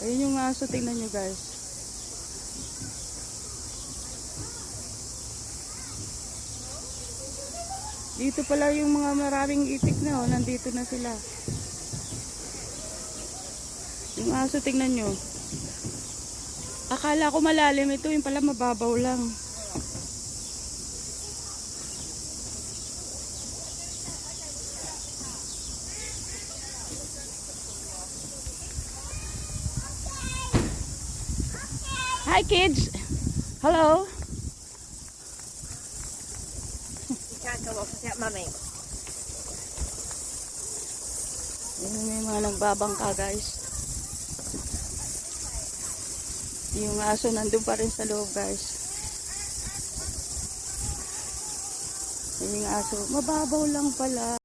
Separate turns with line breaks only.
Ayun yung aso, tingnan nyo guys. Dito pala yung mga maraming itik na, oh. Nandito na sila. Yung aso, tingnan nyo. Akala ko malalim ito, yung pala mababaw lang. Hi kids! Hello! Yung may mga nagbabangka guys. Yung aso nandun pa rin sa loob guys. Yung aso, mababaw lang pala.